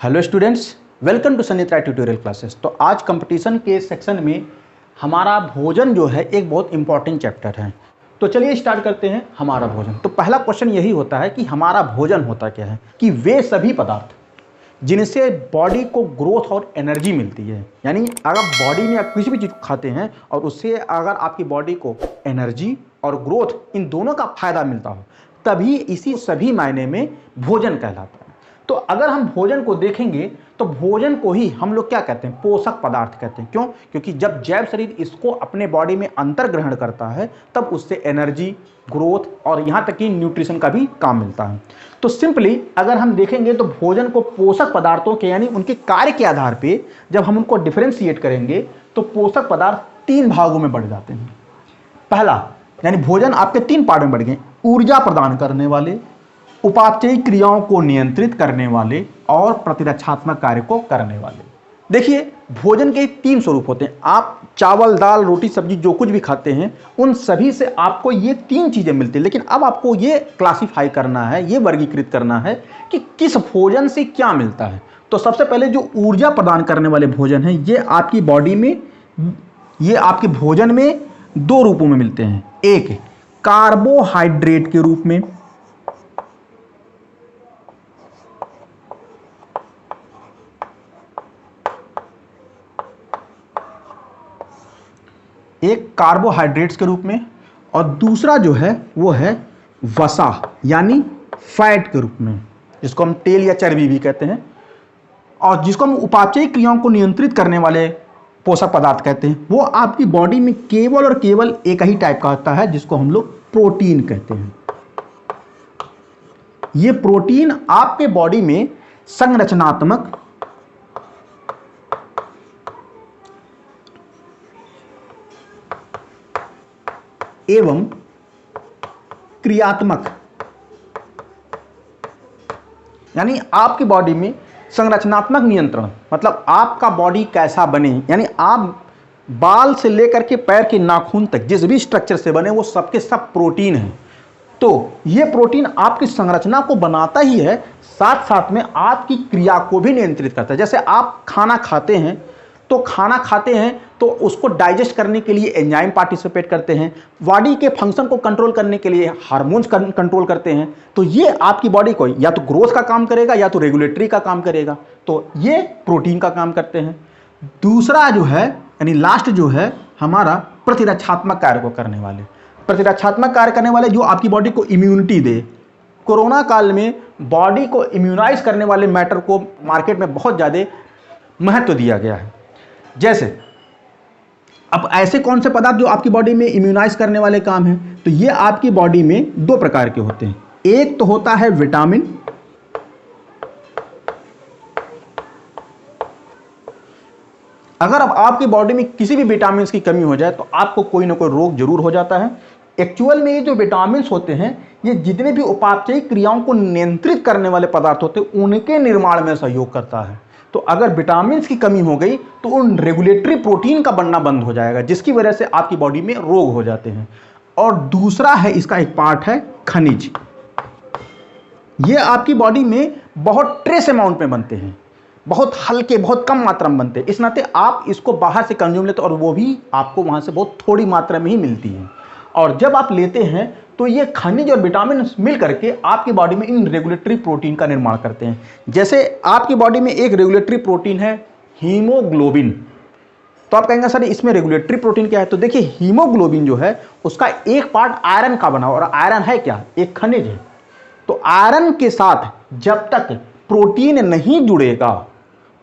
Hello students, welcome to Sunny tutorial classes. तो आज competition के सेक्शन में हमारा भोजन जो है एक बहुत इंपॉर्टेंट चैप्टर है। तो चलिए स्टार्ट करते हैं हमारा भोजन। तो पहला क्वेश्चन यही होता है कि हमारा भोजन होता क्या है, कि वे सभी पदार्थ जिनसे बॉडी को ग्रोथ और एनर्जी मिलती है, यानी अगर बॉडी में आप किसी भी चीज़ खाते हैं और उससे अगर आपकी बॉडी को एनर्जी और ग्रोथ इन दोनों का फायदा मिलता हो, तभी इसी सभी मायने में भोजन कहलाता है। तो अगर हम भोजन को देखेंगे तो भोजन को ही हम लोग क्या कहते हैं, पोषक पदार्थ कहते हैं। क्यों? क्योंकि जब जैव शरीर इसको अपने बॉडी में अंतर्ग्रहण करता है तब उससे एनर्जी, ग्रोथ और यहाँ तक कि न्यूट्रिशन का भी काम मिलता है। तो सिंपली अगर हम देखेंगे तो भोजन को पोषक पदार्थों के यानी उनके कार्य के आधार पे जब हम उनको डिफरेंशिएट करेंगे तो पोषक पदार्थ 3 भागों में बढ़ जाते हैं। पहला यानी भोजन आपके 3 पार्ट में बढ़ गए, ऊर्जा प्रदान करने वाले, उपापचयी क्रियाओं को नियंत्रित करने वाले और प्रतिरक्षात्मक कार्य को करने वाले। देखिए, भोजन के 3 स्वरूप होते हैं। आप चावल, दाल, रोटी, सब्जी जो कुछ भी खाते हैं उन सभी से आपको ये 3 चीजें मिलती हैं। लेकिन अब आपको ये क्लासिफाई करना है, ये वर्गीकृत करना है कि किस भोजन से क्या मिलता है। तो सबसे पहले जो ऊर्जा प्रदान करने वाले भोजन है, ये आपकी बॉडी में, ये आपके भोजन में 2 रूपों में मिलते हैं। एक कार्बोहाइड्रेट के रूप में, एक कार्बोहाइड्रेट्स के रूप में, और दूसरा जो है वो है वसा यानी फैट के रूप में, जिसको हम तेल या चर्बी भी कहते हैं, और जिसको हम उपापचयी क्रियाओं को नियंत्रित करने वाले पोषक पदार्थ कहते हैं। वो आपकी बॉडी में केवल और केवल एक ही टाइप का होता है, जिसको हम लोग प्रोटीन कहते हैं। ये प्रोटीन आपके बॉडी में संरचनात्मक एवं क्रियात्मक, यानी आपकी बॉडी में संरचनात्मक नियंत्रण, मतलब आपका बॉडी कैसा बने, यानी आप बाल से लेकर के पैर के नाखून तक जिस भी स्ट्रक्चर से बने वो सबके सब प्रोटीन है। तो ये प्रोटीन आपकी संरचना को बनाता ही है, साथ साथ में आपकी क्रिया को भी नियंत्रित करता है। जैसे आप खाना खाते हैं तो उसको डाइजेस्ट करने के लिए एंजाइम पार्टिसिपेट करते हैं, बॉडी के फंक्शन को कंट्रोल करने के लिए हार्मोन्स कंट्रोल करते हैं। तो ये आपकी बॉडी को या तो ग्रोथ का काम करेगा या तो रेगुलेटरी का काम करेगा। तो ये प्रोटीन का काम करते हैं। दूसरा जो है यानी लास्ट जो है हमारा प्रतिरक्षात्मक कार्य को करने वाले, प्रतिरक्षात्मक कार्य करने वाले जो आपकी बॉडी को इम्यूनिटी दे। कोरोना काल में बॉडी को इम्यूनाइज करने वाले मैटर को मार्केट में बहुत ज़्यादा महत्व दिया गया है। जैसे अब ऐसे कौन से पदार्थ जो आपकी बॉडी में इम्यूनाइज करने वाले काम हैं, तो ये आपकी बॉडी में 2 प्रकार के होते हैं। एक तो होता है विटामिन, अगर अब आपकी बॉडी में किसी भी विटामिन की कमी हो जाए तो आपको कोई ना कोई रोग जरूर हो जाता है। एक्चुअल में ये जो विटामिन होते हैं, ये जितने भी उपापचयी क्रियाओं को नियंत्रित करने वाले पदार्थ होते हैं उनके निर्माण में सहयोग करता है। तो अगर विटामिन की कमी हो गई तो उन रेगुलेटरी प्रोटीन का बनना बंद हो जाएगा, जिसकी वजह से आपकी बॉडी में रोग हो जाते हैं। और दूसरा है, इसका एक पार्ट है खनिज। ये आपकी बॉडी में बहुत ट्रेस अमाउंट में बनते हैं, बहुत हल्के, बहुत कम मात्रा में बनते हैं। इस नाते आप इसको बाहर से कंज्यूम लेते हैं और वो भी आपको वहां से बहुत थोड़ी मात्रा में ही मिलती है। और जब आप लेते हैं तो ये खनिज और विटामिन मिल करके आपकी बॉडी में इन रेगुलेटरी प्रोटीन का निर्माण करते हैं। जैसे आपकी बॉडी में एक रेगुलेटरी प्रोटीन है हीमोग्लोबिन। तो आप कहेंगे सर इसमें रेगुलेटरी प्रोटीन क्या है? तो देखिए, हीमोग्लोबिन जो है उसका एक पार्ट आयरन का बना, और आयरन है क्या? एक खनिज है। तो आयरन के साथ जब तक प्रोटीन नहीं जुड़ेगा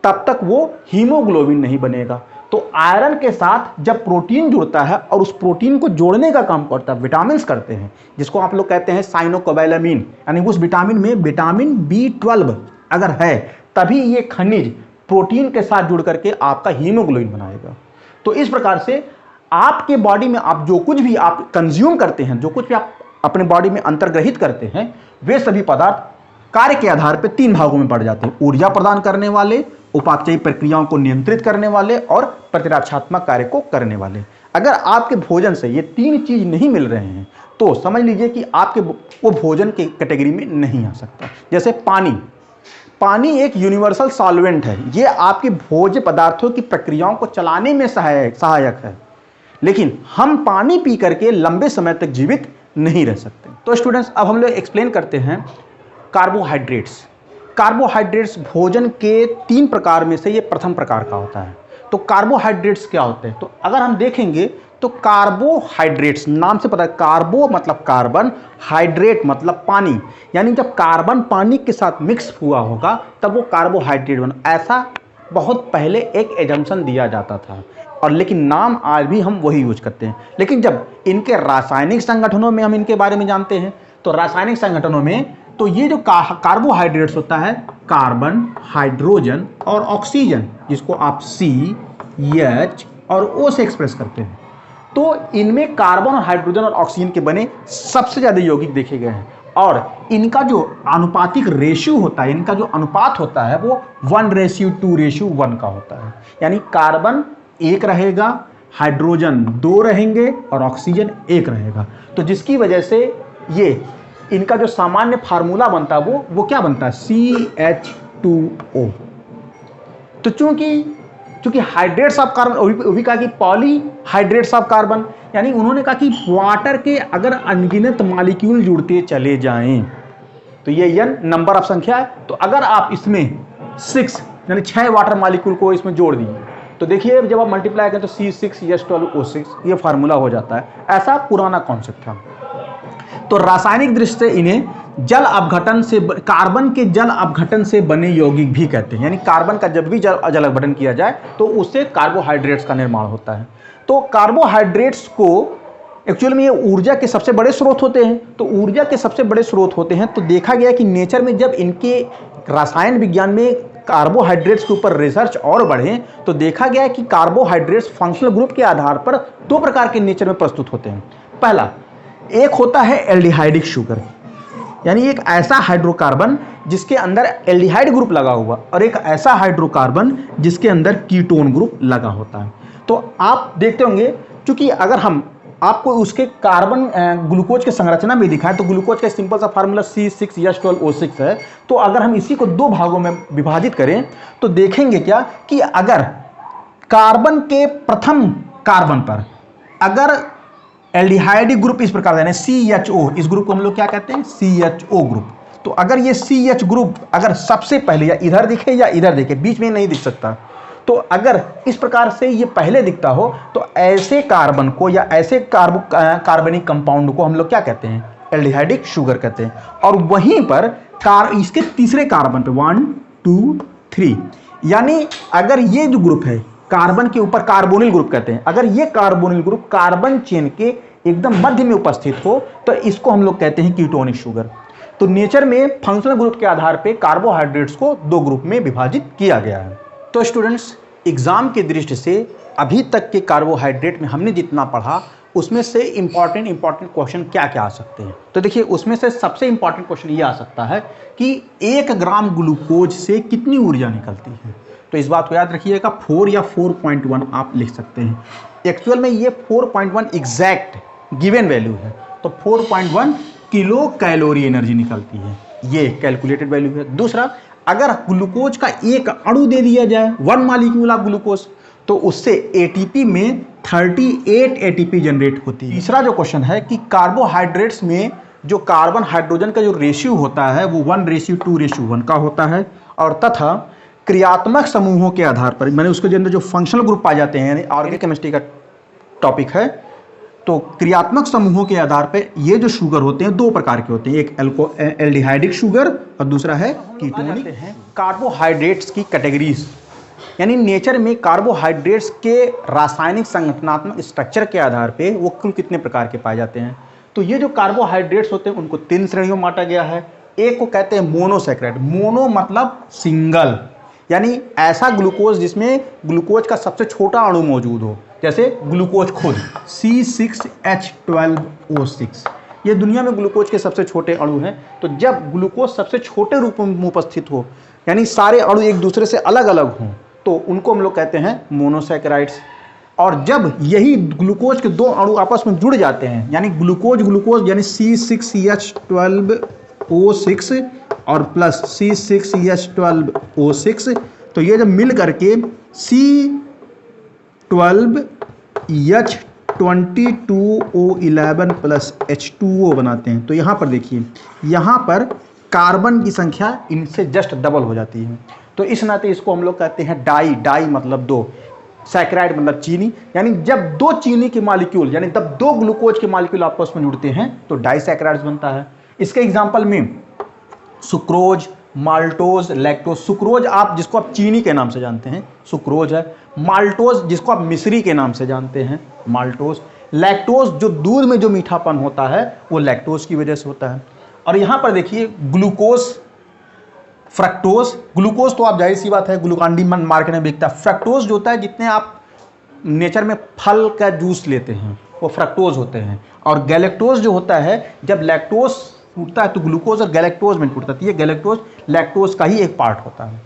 तब तक वो हीमोग्लोबिन नहीं बनेगा। तो आयरन के साथ जब प्रोटीन जुड़ता है और उस प्रोटीन को जोड़ने का काम करता है विटामिन करते हैं, जिसको आप लोग कहते हैं साइनोकोबैलामिन, यानी उस विटामिन में विटामिन B12 अगर है तभी ये खनिज प्रोटीन के साथ जुड़ करके आपका हीमोग्लोबिन बनाएगा। तो इस प्रकार से आपके बॉडी में आप जो कुछ भी आप कंज्यूम करते हैं, जो कुछ भी आप अपने बॉडी में अंतर्ग्रहित करते हैं, वे सभी पदार्थ कार्य के आधार पर 3 भागों में बढ़ जाते हैं। ऊर्जा प्रदान करने वाले, उपापचयी प्रक्रियाओं को नियंत्रित करने वाले और प्रतिरक्षात्मक कार्य को करने वाले। अगर आपके भोजन से ये 3 चीज नहीं मिल रहे हैं तो समझ लीजिए कि आपके वो भोजन के कैटेगरी में नहीं आ सकता। जैसे पानी, पानी एक यूनिवर्सल सॉल्वेंट है, ये आपकी भोज्य पदार्थों की प्रक्रियाओं को चलाने में सहायक है, लेकिन हम पानी पी करके लंबे समय तक जीवित नहीं रह सकते। तो स्टूडेंट्स, अब हम लोग एक्सप्लेन करते हैं कार्बोहाइड्रेट्स। कार्बोहाइड्रेट्स भोजन के 3 प्रकार में से ये प्रथम प्रकार का होता है। तो कार्बोहाइड्रेट्स क्या होते हैं? तो अगर हम देखेंगे तो कार्बोहाइड्रेट्स नाम से पता है, कार्बो मतलब कार्बन, हाइड्रेट मतलब पानी, यानी जब कार्बन पानी के साथ मिक्स हुआ होगा तब वो कार्बोहाइड्रेट बना। ऐसा बहुत पहले एक एजम्पशन दिया जाता था, और लेकिन नाम आज भी हम वही यूज करते हैं। लेकिन जब इनके रासायनिक संगठनों में हम इनके बारे में जानते हैं, तो रासायनिक संगठनों में तो ये जो कार्बोहाइड्रेट्स होता है, कार्बन, हाइड्रोजन और ऑक्सीजन, जिसको आप CH और O से एक्सप्रेस करते हैं, तो इनमें कार्बन और हाइड्रोजन और ऑक्सीजन के बने सबसे ज्यादा यौगिक देखे गए हैं। और इनका जो आनुपातिक रेशियो होता है, इनका जो अनुपात होता है, वो 1:2:1 का होता है। यानी कार्बन 1 रहेगा, हाइड्रोजन 2 रहेंगे और ऑक्सीजन 1 रहेगा। तो जिसकी वजह से ये इनका जो सामान्य फार्मूला बनता है वो क्या बनता है? CH2O। तो चूंकि हाइड्रेट्स ऑफ कार्बन, वो भी कहा कि पॉलीहाइड्रेट्स ऑफ कार्बन, यानी उन्होंने कहा कि वाटर के अगर अनगिनत मॉलिक्यूल जुड़ते चले जाएं तो ये n नंबर ऑफ संख्या है। तो अगर आप इसमें 6 यानी 6 वाटर मॉलिक्यूल को इसमें जोड़ दिए तो देखिए जब आप मल्टीप्लाई करें तो C6H12O6 ये फार्मूला हो जाता है। ऐसा पुराना कॉन्सेप्ट था। तो रासायनिक दृष्टि से इन्हें जल अपघटन से, कार्बन के जल अपघटन से बने यौगिक भी कहते हैं। यानी कार्बन का जब भी जल अपघटन किया जाए तो उससे कार्बोहाइड्रेट्स का निर्माण होता है। तो कार्बोहाइड्रेट्स को एक्चुअल में ये ऊर्जा के सबसे बड़े स्रोत होते हैं। तो ऊर्जा के सबसे बड़े स्रोत होते हैं, तो देखा गया कि नेचर में जब इनके रसायन विज्ञान में कार्बोहाइड्रेट्स के ऊपर रिसर्च और बढ़े तो देखा गया कि कार्बोहाइड्रेट्स फंक्शनल ग्रुप के आधार पर 2 प्रकार के नेचर में प्रस्तुत होते हैं। पहला एक होता है एल्डिहाइडिक शुगर, यानी एक ऐसा हाइड्रोकार्बन जिसके अंदर एल्डिहाइड ग्रुप लगा हुआ, और एक ऐसा हाइड्रोकार्बन जिसके अंदर कीटोन ग्रुप लगा होता है। तो आप देखते होंगे, क्योंकि अगर हम आपको उसके कार्बन ग्लूकोज के संरचना में दिखाएं तो ग्लूकोज का सिंपल सा फार्मूला C6H12O6 है। तो अगर हम इसी को 2 भागों में विभाजित करें तो देखेंगे क्या कि अगर कार्बन के प्रथम कार्बन पर अगर एल्डिहाइड ग्रुप इस प्रकार यानी CHO, इस ग्रुप को हम लोग क्या कहते हैं? CHO group. तो अगर ये CH ग्रुप अगर सबसे पहले या इधर दिखे या इधर दिखे, बीच में नहीं दिख सकता, तो अगर इस प्रकार से ये पहले दिखता हो तो ऐसे कार्बन को या ऐसे कार्बनिक कंपाउंड को हम लोग क्या कहते हैं? एल्डिहाइडिक शुगर कहते हैं। और वहीं पर इसके तीसरे कार्बन पे 1 2 3, यानी अगर ये जो ग्रुप है कार्बन के ऊपर कार्बोनिल ग्रुप कहते हैं, अगर ये कार्बोनिल ग्रुप कार्बन चेन के एकदम मध्य में उपस्थित हो तो इसको हम लोग कहते हैं कीटोनिक शुगर। तो नेचर में फंक्शनल ग्रुप के आधार पे कार्बोहाइड्रेट्स को 2 ग्रुप में विभाजित किया गया है। तो स्टूडेंट्स, एग्जाम की दृष्टि से अभी तक के कार्बोहाइड्रेट में हमने जितना पढ़ा उसमें से इंपॉर्टेंट क्वेश्चन क्या क्या आ सकते हैं? तो देखिए उसमें से सबसे इंपॉर्टेंट क्वेश्चन ये आ सकता है कि 1 ग्राम ग्लूकोज से कितनी ऊर्जा निकलती है। तो इस बात को याद रखिएगा, 4 या 4.1 आप लिख सकते हैं। एक्चुअल में ये 4.1 एग्जैक्ट गिवन वैल्यू है। तो 4.1 किलो कैलोरी एनर्जी निकलती है, ये कैलकुलेटेड वैल्यू है। दूसरा, अगर ग्लूकोज का एक अणु दे दिया जाए, 1 मॉलिक्यूल ऑफ ग्लूकोज, तो उससे एटीपी में 38 एटीपी जनरेट होती है। तीसरा जो क्वेश्चन है कि कार्बोहाइड्रेट्स में जो कार्बन हाइड्रोजन का जो रेशियो होता है वो 1:2:1 का होता है, और तथा क्रियात्मक समूहों के आधार पर, मैंने उसके अंदर जो फंक्शनल ग्रुप पाए जाते हैं, यानी ऑर्गेनिक केमिस्ट्री का टॉपिक है, तो क्रियात्मक समूहों के आधार पर ये जो शुगर होते हैं 2 प्रकार के होते हैं, एक एल्डिहाइडिक शुगर और दूसरा है कीटोनिक। कार्बोहाइड्रेट्स की कैटेगरीज, यानी नेचर में कार्बोहाइड्रेट्स के रासायनिक संगठनात्मक स्ट्रक्चर के आधार पे वो कुल कितने प्रकार के पाए जाते हैं। तो ये जो कार्बोहाइड्रेट्स होते हैं उनको 3 श्रेणियों में बांटा गया है। एक को कहते हैं मोनोसैकेराइड, मोनो मतलब सिंगल, यानी ऐसा ग्लूकोज जिसमें ग्लूकोज का सबसे छोटा अणु मौजूद हो, जैसे ग्लूकोज खुद C6H12O6, ये दुनिया में ग्लूकोज के सबसे छोटे अणु हैं। तो जब ग्लूकोज सबसे छोटे रूप में उपस्थित हो, यानी सारे अणु एक दूसरे से अलग अलग हों, तो उनको हम लोग कहते हैं मोनोसैकेराइड्स। और जब यही ग्लूकोज के 2 अणु आपस में जुड़ जाते हैं, यानी ग्लूकोज यानी C6H12O6 और प्लस C6H12O6, तो ये जब मिल करके C12H22O11 प्लस H2O बनाते हैं। तो यहाँ पर देखिए, यहाँ पर कार्बन की संख्या इनसे जस्ट डबल हो जाती है। तो इस नाते इसको हम लोग कहते हैं डाई। डाई मतलब दो, सैकराइड मतलब चीनी। यानी जब दो चीनी के मॉलिक्यूल, यानी जब दो ग्लूकोज के मॉलिक्यूल आपस में जुड़ते हैं तो डाइसैकराइड्स बनता है। इसके एग्जांपल में सुक्रोज, माल्टोज, लैक्टोज। सुक्रोज आप जिसको आप चीनी के नाम से जानते हैं, सुक्रोज है। माल्टोज जिसको आप मिश्री के नाम से जानते हैं, माल्टोज। लैक्टोज जो दूध में जो मीठापन होता है वो लैक्टोज की वजह से होता है। और यहाँ पर देखिए ग्लूकोज, फ्रक्टोज। ग्लूकोज तो आप जाहिर सी बात है ग्लूकान डी मार्केट में बिकता है। फ्रक्टोज जो होता है, जितने आप नेचर में फल का जूस लेते हैं वो फ्रक्टोज होते हैं। और गैलेक्टोज जो होता है, जब लैक्टोज टूटता है तो ग्लूकोज और गैलेक्टोज में टूटता है। ये गैलेक्टोज लैक्टोज का ही एक पार्ट होता है।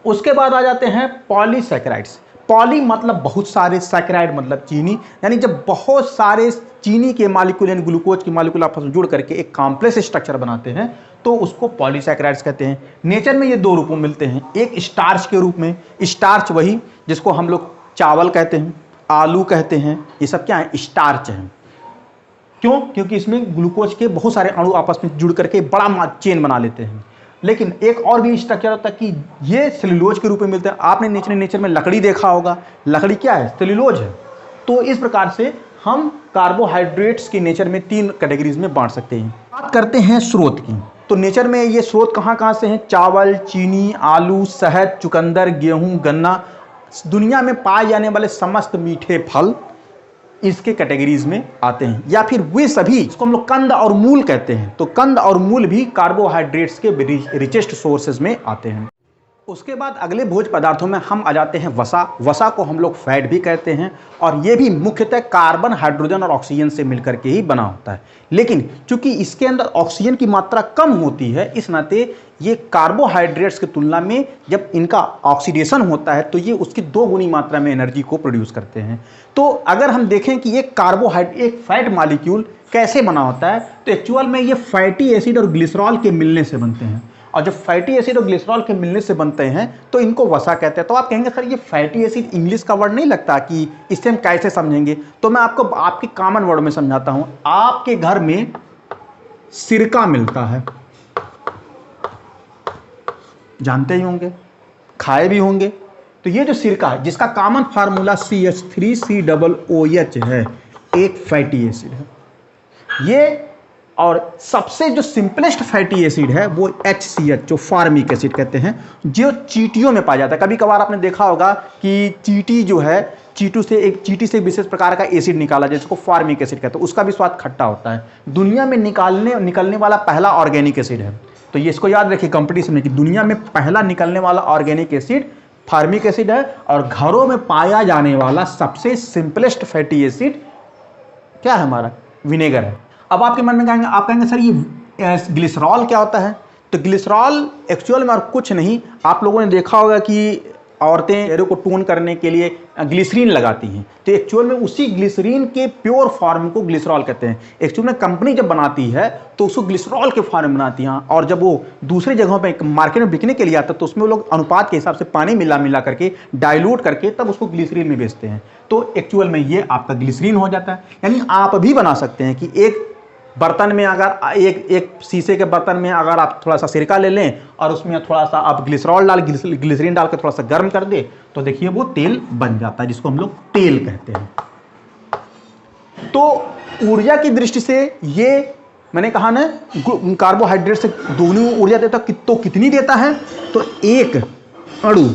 उसके बाद आ जाते हैं पॉलीसैकेराइड्स। पॉली मतलब बहुत सारे, सैकेराइड मतलब चीनी। यानी जब बहुत सारे चीनी के मॉलिक्यूल यानी ग्लूकोज के मॉलिक्यूल आपस में जुड़ करके एक कॉम्प्लेक्स स्ट्रक्चर बनाते हैं तो उसको पॉलीसैकेराइड्स कहते हैं। नेचर में ये दो रूपों में मिलते हैं, एक स्टार्च के रूप में। स्टार्च वही जिसको हम लोग चावल कहते हैं, आलू कहते हैं, ये सब क्या है, स्टार्च हैं। क्यों? क्योंकि इसमें ग्लूकोज के बहुत सारे अणु आपस में जुड़ करके बड़ा चेन बना लेते हैं। लेकिन एक और भी स्ट्रक्चर होता है कि ये सेलुलोज के रूप में मिलते हैं। आपने नेचर में लकड़ी देखा होगा, लकड़ी क्या है, सेलुलोज है। तो इस प्रकार से हम कार्बोहाइड्रेट्स के नेचर में तीन कैटेगरीज में बांट सकते हैं। बात करते हैं स्रोत की, तो नेचर में ये स्रोत कहाँ कहाँ से हैं? चावल, चीनी, आलू, शहद, चुकंदर, गेहूं, गन्ना। दुनिया में पाए जाने वाले समस्त मीठे फल इसके कैटेगरीज में आते हैं। या फिर वे सभी, इसको हम लोग कंद और मूल कहते हैं, तो कंद और मूल भी कार्बोहाइड्रेट्स के रिचेस्ट सोर्सेज में आते हैं। उसके बाद अगले भोज्य पदार्थों में हम आ जाते हैं वसा। वसा को हम लोग फैट भी कहते हैं और ये भी मुख्यतः कार्बन, हाइड्रोजन और ऑक्सीजन से मिलकर के ही बना होता है। लेकिन चूंकि इसके अंदर ऑक्सीजन की मात्रा कम होती है, इस नाते ये कार्बोहाइड्रेट्स की तुलना में जब इनका ऑक्सीडेशन होता है तो ये उसकी 2 गुनी मात्रा में एनर्जी को प्रोड्यूस करते हैं। तो अगर हम देखें कि एक एक फैट मॉलिक्यूल कैसे बना होता है, तो एक्चुअल में ये फैटी एसिड और ग्लिसरॉल के मिलने से बनते हैं। और जब फैटी एसिड और ग्लिसरॉल के मिलने से बनते हैं तो इनको वसा कहते हैं। तो आप कहेंगे सर ये फैटी एसिड इंग्लिश का वर्ड नहीं लगता, कि इससे हम कैसे समझेंगे? तो मैं आपको आपके कॉमन वर्ड में समझाता हूं। आपके घर में सिरका मिलता है, जानते ही होंगे, खाए भी होंगे। तो ये जो सिरका है जिसका कॉमन फार्मूला CH3COOH है, एक फैटी एसिड है ये। और सबसे जो सिंपलेस्ट फैटी एसिड है वो HCH, जो फार्मिक एसिड कहते हैं, जो चींटियों में पाया जाता है। कभी कभार आपने देखा होगा कि चींटी जो है, चींटी से एक विशेष प्रकार का एसिड निकाला जिसको फार्मिक एसिड कहते हैं, उसका भी स्वाद खट्टा होता है। दुनिया में निकलने वाला पहला ऑर्गेनिक एसिड है। तो ये इसको याद रखिए कंपटीशन में कि दुनिया में पहला निकलने वाला ऑर्गेनिक एसिड फार्मिक एसिड है। और घरों में पाया जाने वाला सबसे सिंपलेस्ट फैटी एसिड क्या है हमारा? विनेगर है। अब आपके मन में कहेंगे, आप कहेंगे सर ये ग्लिसरॉल क्या होता है? तो ग्लिसरॉल एक्चुअल में और कुछ नहीं, आप लोगों ने देखा होगा कि औरतें चेहरे को टोन करने के लिए ग्लिसरीन लगाती हैं। तो एक्चुअल में उसी ग्लिसरीन के प्योर फॉर्म को ग्लिसरॉल कहते हैं। एक्चुअल में कंपनी जब बनाती है तो उसको ग्लिसरॉल के फॉर्म में बनाती हैं, और जब वो दूसरी जगहों पे मार्केट में बिकने के लिए आता है तो उसमें वो लोग अनुपात के हिसाब से पानी मिला करके डाइल्यूट करके तब उसको ग्लिसरीन में बेचते हैं। तो एक्चुअल में ये आपका ग्लिसरीन हो जाता है। यानी आप भी बना सकते हैं कि एक बर्तन में, अगर एक शीशे के बर्तन में अगर आप थोड़ा सा सिरका ले लें और उसमें थोड़ा सा आप ग्लिसरीन डाल के थोड़ा सा गर्म कर दे तो देखिए वो तेल बन जाता है, जिसको हम लोग तेल कहते हैं। तो ऊर्जा की दृष्टि से ये मैंने कहा ना, कार्बोहाइड्रेट से दोगुनी ऊर्जा देता तो कितनी देता है? तो एक अणु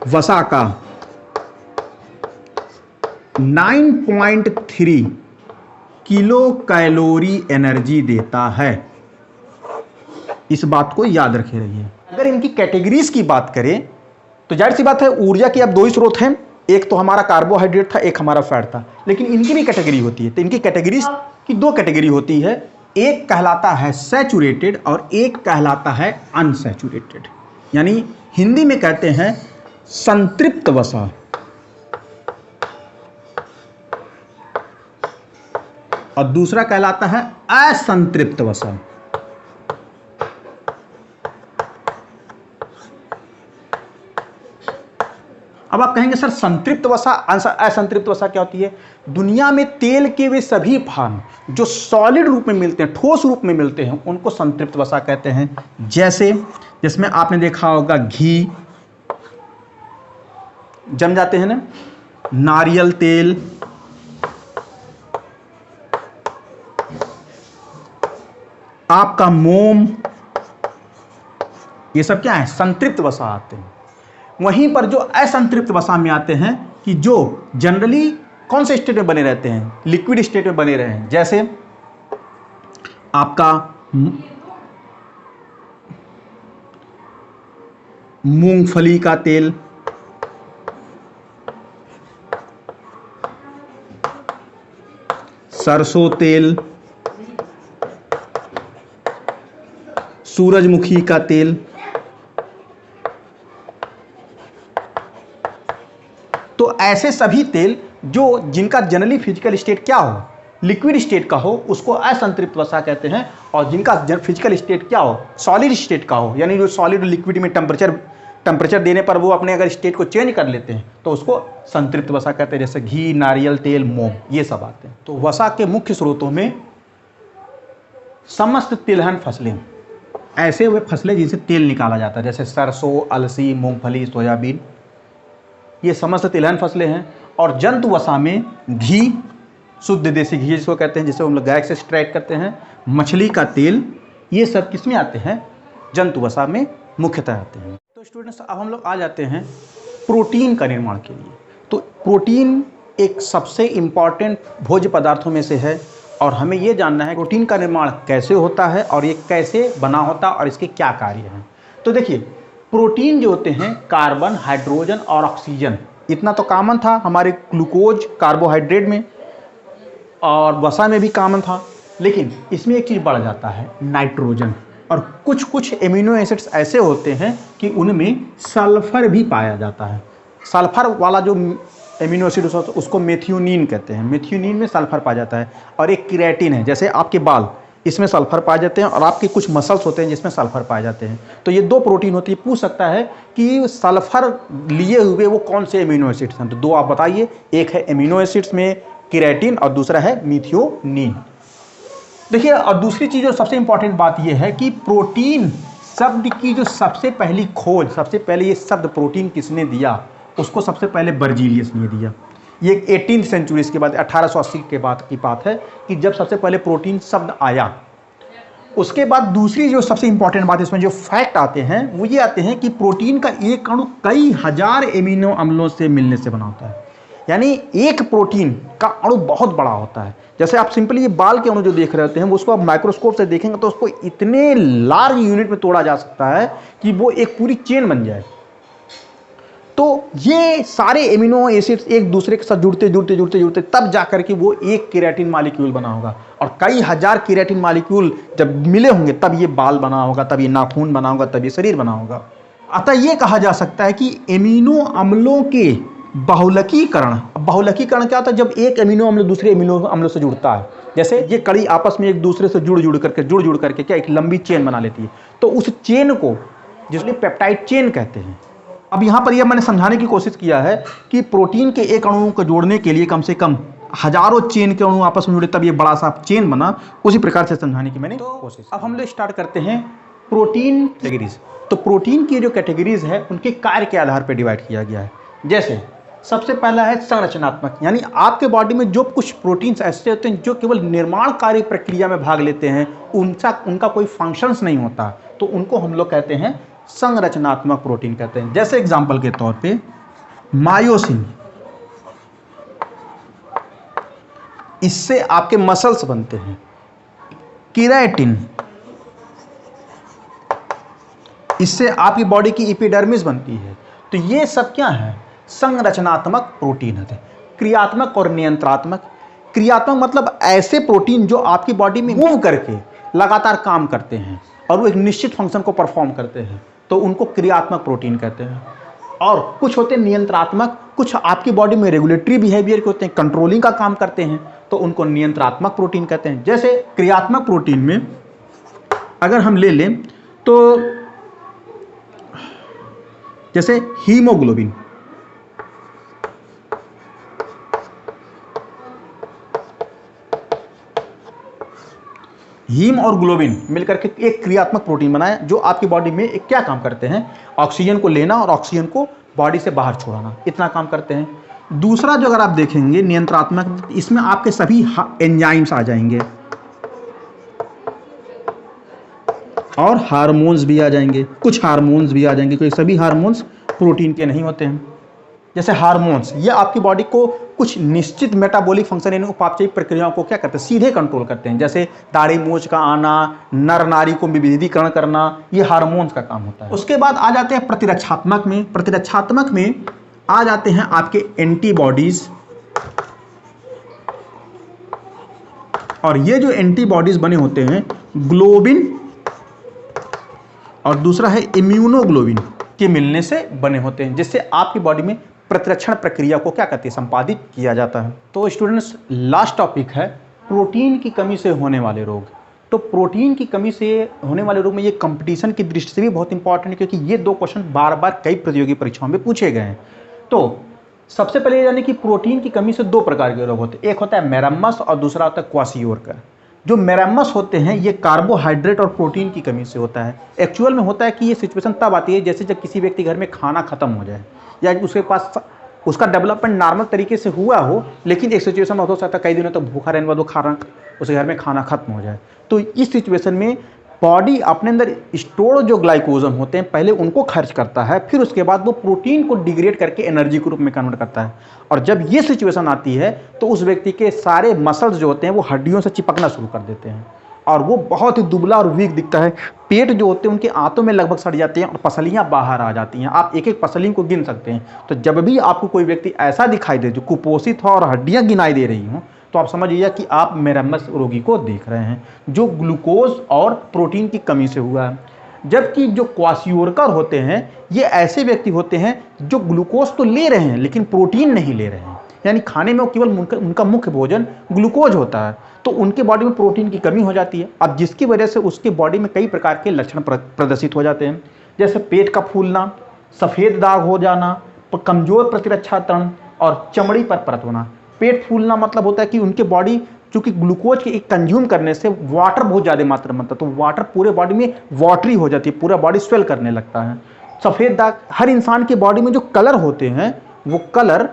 वसा का 9.3 किलो कैलोरी एनर्जी देता है। इस बात को याद रखे रहिए। अगर इनकी कैटेगरीज की बात करें तो जाहिर सी बात है ऊर्जा की अब 2 ही स्रोत हैं, एक तो हमारा कार्बोहाइड्रेट था, एक हमारा फैट था। लेकिन इनकी भी कैटेगरी होती है। तो इनकी कैटेगरीज की 2 कैटेगरी होती है, एक कहलाता है सैचुरेटेड और एक कहलाता है अनसैचुरेटेड। यानी हिंदी में कहते हैं संतृप्त वसा और दूसरा कहलाता है असंतृप्त वसा। अब आप कहेंगे सर संतृप्त वसा, असंतृप्त वसा क्या होती है? दुनिया में तेल के वे सभी फॉर्म जो सॉलिड रूप में मिलते हैं, ठोस रूप में मिलते हैं, उनको संतृप्त वसा कहते हैं। जैसे जिसमें आपने देखा होगा घी जम जाते हैं ना, नारियल तेल, आपका मोम, ये सब क्या है? संतृप्त वसा आते हैं। वहीं पर जो असंतृप्त वसा में आते हैं कि जो जनरली कौन से स्टेट में बने रहते हैं? लिक्विड स्टेट में बने रहे हैं। जैसे आपका मूंगफली का तेल, सरसों तेल, सूरजमुखी का तेल, तो ऐसे सभी तेल जो जिनका जनरली फिजिकल स्टेट क्या हो? लिक्विड स्टेट का हो, उसको असंतृप्त वसा कहते हैं। और जिनका फिजिकल स्टेट क्या हो? सॉलिड स्टेट का हो, यानी जो सॉलिड लिक्विड में टेम्परेचर देने पर वो अपने अगर स्टेट को चेंज कर लेते हैं तो उसको संतृप्त वसा कहते हैं। जैसे घी, नारियल तेल, मोम, ये सब आते हैं। तो वसा के मुख्य स्रोतों में समस्त तिलहन फसलें, ऐसे हुए फसलें जिनसे तेल निकाला जाता है, जैसे सरसों, अलसी, मूंगफली, सोयाबीन, ये समस्त तिलहन फसलें हैं। और जंतु वसा में घी, शुद्ध देसी घी जिसको कहते हैं, जिसे हम लोग गाय से एक्सट्रैक्ट करते हैं, मछली का तेल, ये सब किसमें आते हैं? जंतु वसा में मुख्यतः आते हैं। तो स्टूडेंट्स, अब हम लोग आ जाते हैं प्रोटीन का निर्माण के लिए। तो प्रोटीन एक सबसे इम्पॉर्टेंट भोज्य पदार्थों में से है और हमें ये जानना है प्रोटीन का निर्माण कैसे होता है और ये कैसे बना होता है और इसके क्या कार्य हैं। तो देखिए, प्रोटीन जो होते हैं कार्बन, हाइड्रोजन और ऑक्सीजन, इतना तो कॉमन था हमारे ग्लूकोज कार्बोहाइड्रेट में और वसा में भी कॉमन था। लेकिन इसमें एक चीज़ बढ़ जाता है, नाइट्रोजन। और कुछ कुछ एमिनो एसिड्स ऐसे होते हैं कि उनमें सल्फर भी पाया जाता है। सल्फर वाला जो एमिनो एसिड होता है उसको मेथियोनिन कहते हैं। मेथियोनिन में सल्फर पाया जाता है। और एक क्रिएटिन है, जैसे आपके बाल, इसमें सल्फर पाए जाते हैं और आपके कुछ मसल्स होते हैं जिसमें सल्फर पाए जाते हैं। तो ये दो प्रोटीन होती है। पूछ सकता है कि सल्फर लिए हुए वो कौन से एमिनो एसिड्स हैं, तो दो आप बताइए। एक है एमिनो एसिड्स में क्रिएटिन और दूसरा है मेथियोनिन। देखिए, और दूसरी चीज़ जो सबसे इंपॉर्टेंट बात यह है कि प्रोटीन शब्द की जो सबसे पहली खोज, सबसे पहले ये शब्द प्रोटीन किसने दिया, उसको सबसे पहले बर्जीलियस ने दिया। ये 18वीं सेंचुरी के बाद, 1880 के बाद की बात है कि जब सबसे पहले प्रोटीन शब्द आया। उसके बाद दूसरी जो सबसे इंपॉर्टेंट बात, इसमें जो फैक्ट आते हैं वो ये आते हैं कि प्रोटीन का एक अणु कई हजार एमिनो अम्लों से मिलने से बना होता है। यानी एक प्रोटीन का अणु बहुत बड़ा होता है। जैसे आप सिंपली ये बाल के अणु जो देख रहे होते हैं, उसको आप माइक्रोस्कोप से देखेंगे तो उसको इतने लार्ज यूनिट में तोड़ा जा सकता है कि वो एक पूरी चेन बन जाए। तो ये सारे एमिनो एसिड्स एक दूसरे के साथ जुड़ते तब जाकर के वो एक केराटिन मॉलिक्यूल बना होगा। और कई हजार केराटिन मॉलिक्यूल जब मिले होंगे तब ये बाल बना होगा, तब ये नाखून बना होगा, तब ये शरीर बना होगा। अतः ये कहा जा सकता है कि एमिनो अम्लों के बहुलकीकरण क्या होता है? जब एक एमिनो अम्ल दूसरे एमिनो अम्लों से जुड़ता है, जैसे ये कड़ी आपस में एक दूसरे से जुड़ करके क्या एक लंबी चेन बना लेती है। तो उस चेन को जिसमें पेप्टाइड चेन कहते हैं। अब यहाँ पर यह मैंने समझाने की कोशिश किया है कि प्रोटीन के एक अणु को जोड़ने के लिए कम से कम हजारों चेन के अणु आपस में जुड़े तब ये बड़ा सा चेन बना। उसी प्रकार से समझाने की मैंने कोशिश। अब हम लोग स्टार्ट करते हैं प्रोटीन कैटेगरीज। तो प्रोटीन की जो कैटेगरीज है उनके कार्य के आधार पर डिवाइड किया गया है। जैसे सबसे पहला है संरचनात्मक, यानी आपके बॉडी में जो कुछ प्रोटीन्स ऐसे होते हैं जो केवल निर्माण कार्य प्रक्रिया में भाग लेते हैं, उनका कोई फंक्शंस नहीं होता, तो उनको हम लोग कहते हैं संरचनात्मक प्रोटीन कहते हैं। जैसे एग्जांपल के तौर पे मायोसिन, इससे आपके मसल्स बनते हैं। केराटिन, इससे आपकी बॉडी की एपिडर्मिस बनती है। तो ये सब क्या है? संरचनात्मक प्रोटीन होते हैं। क्रियात्मक और नियंत्रणात्मक। क्रियात्मक मतलब ऐसे प्रोटीन जो आपकी बॉडी में मूव करके लगातार काम करते हैं और वो एक निश्चित फंक्शन को परफॉर्म करते हैं, तो उनको क्रियात्मक प्रोटीन कहते हैं। और कुछ होते हैं नियंत्रणात्मक, कुछ आपकी बॉडी में रेगुलेटरी बिहेवियर के होते हैं, कंट्रोलिंग का काम करते हैं, तो उनको नियंत्रणात्मक प्रोटीन कहते हैं। जैसे क्रियात्मक प्रोटीन में अगर हम ले लें तो जैसे हीमोग्लोबिन, हीम और ग्लोबिन मिलकर के एक क्रियात्मक प्रोटीन बनाया जो आपकी बॉडी में एक क्या काम करते हैं, ऑक्सीजन को लेना और ऑक्सीजन को बॉडी से बाहर छोड़ना, इतना काम करते हैं। दूसरा जो अगर आप देखेंगे नियंत्रणात्मक, इसमें आपके सभी एंजाइम्स आ जाएंगे और हार्मोन्स भी आ जाएंगे, कुछ हार्मोन्स भी आ जाएंगे, क्योंकि सभी हार्मोन्स प्रोटीन के नहीं होते हैं। जैसे हार्मोन्स, ये आपकी बॉडी को कुछ निश्चित मेटाबॉलिक फंक्शन यानी उपापचयी प्रक्रियाओं को क्या करते हैं, सीधे कंट्रोल करते हैं। जैसे दाढ़ी मूंछ का आना, नर नारी को विभेदीकरण करना, ये हार्मोन्स का काम होता है। उसके बाद आ जाते हैं प्रतिरक्षात्मक में। प्रतिरक्षात्मक में आ जाते हैं आपके एंटीबॉडीज, और ये जो एंटीबॉडीज बने होते हैं ग्लोबिन और दूसरा है इम्यूनोग्लोबिन के मिलने से बने होते हैं, जिससे आपकी बॉडी में प्रतिरक्षण प्रक्रिया को क्या करती है, संपादित किया जाता है। तो स्टूडेंट्स, लास्ट टॉपिक है प्रोटीन की कमी से होने वाले रोग। तो प्रोटीन की कमी से होने वाले रोग में ये कंपटीशन की दृष्टि से भी बहुत इंपॉर्टेंट है, क्योंकि ये दो क्वेश्चन बार बार कई प्रतियोगी परीक्षाओं में पूछे गए हैं। तो सबसे पहले ये जाने कि प्रोटीन की कमी से दो प्रकार के रोग होते हैं, एक होता है मेरामस और दूसरा होता है क्वाशियोरकर। जो मेरामस होते हैं ये कार्बोहाइड्रेट और प्रोटीन की कमी से होता है। एक्चुअल में होता है कि ये सिचुएशन तब आती है जैसे जब किसी व्यक्ति घर में खाना खत्म हो जाए या उसके पास उसका डेवलपमेंट नॉर्मल तरीके से हुआ हो, लेकिन एक सिचुएशन में हो सकता है कई दिनों तक भूखा रहने वाला खा रहा, उसके घर में खाना खत्म हो जाए। तो इस सिचुएशन में बॉडी अपने अंदर स्टोर जो ग्लाइकोजन होते हैं पहले उनको खर्च करता है, फिर उसके बाद वो प्रोटीन को डिग्रेड करके एनर्जी के रूप में कन्वर्ट करता है। और जब ये सिचुएशन आती है तो उस व्यक्ति के सारे मसल्स जो होते हैं वो हड्डियों से चिपकना शुरू कर देते हैं और वो बहुत ही दुबला और वीक दिखता है। पेट जो होते हैं उनके आंतों में लगभग सड़ जाते हैं और पसलियां बाहर आ जाती हैं। आप एक एक पसली को गिन सकते हैं। तो जब भी आपको कोई व्यक्ति ऐसा दिखाई दे जो कुपोषित हो और हड्डियां गिनाई दे रही हों, तो आप समझिए कि आप मेरामस रोगी को देख रहे हैं जो ग्लूकोज और प्रोटीन की कमी से हुआ है। जबकि जो क्वाशियोरकर होते हैं ये ऐसे व्यक्ति होते हैं जो ग्लूकोज तो ले रहे हैं लेकिन प्रोटीन नहीं ले रहे हैं, यानी खाने में केवल उनका मुख्य भोजन ग्लूकोज होता है, तो उनके बॉडी में प्रोटीन की कमी हो जाती है। अब जिसकी वजह से उसके बॉडी में कई प्रकार के लक्षण प्रदर्शित हो जाते हैं, जैसे पेट का फूलना, सफ़ेद दाग हो जाना, कमजोर प्रतिरक्षा तंत्र और चमड़ी पर परत होना। पेट फूलना मतलब होता है कि उनके बॉडी चूंकि ग्लूकोज के एक कंज्यूम करने से वाटर बहुत ज़्यादा मात्रा में होता है, तो वाटर पूरे बॉडी में वाटरी हो जाती है, पूरा बॉडी स्वेल करने लगता है। सफ़ेद दाग, हर इंसान के बॉडी में जो कलर होते हैं वो कलर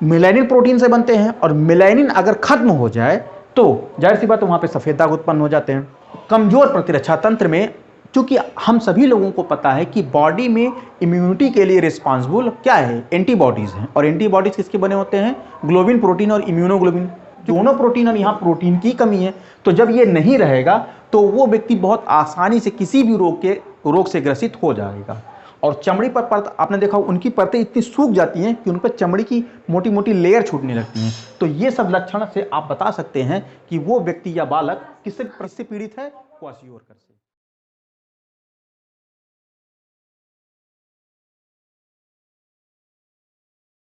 मेलानिन प्रोटीन से बनते हैं और मेलानिन अगर खत्म हो जाए तो जाहिर सी बात है वहाँ पे सफ़ेद दाग उत्पन्न हो जाते हैं। कमज़ोर प्रतिरक्षा तंत्र में, चूँकि हम सभी लोगों को पता है कि बॉडी में इम्यूनिटी के लिए रिस्पॉन्सिबल क्या है, एंटीबॉडीज़ हैं। और एंटीबॉडीज़ किसके बने होते हैं, ग्लोबिन प्रोटीन और इम्यूनोग्लोबिन, दोनों प्रोटीन और यहाँ प्रोटीन की कमी है। तो जब ये नहीं रहेगा तो वो व्यक्ति बहुत आसानी से किसी भी रोग से ग्रसित हो जाएगा। और चमड़ी पर परत आपने देखा उनकी परतें इतनी सूख जाती हैं कि उन पर चमड़ी की मोटी मोटी लेयर छूटने लगती हैं। तो ये सब लक्षण से आप बता सकते हैं कि वो व्यक्ति या बालक किससे पीड़ित है, क्वाशियोरकर से।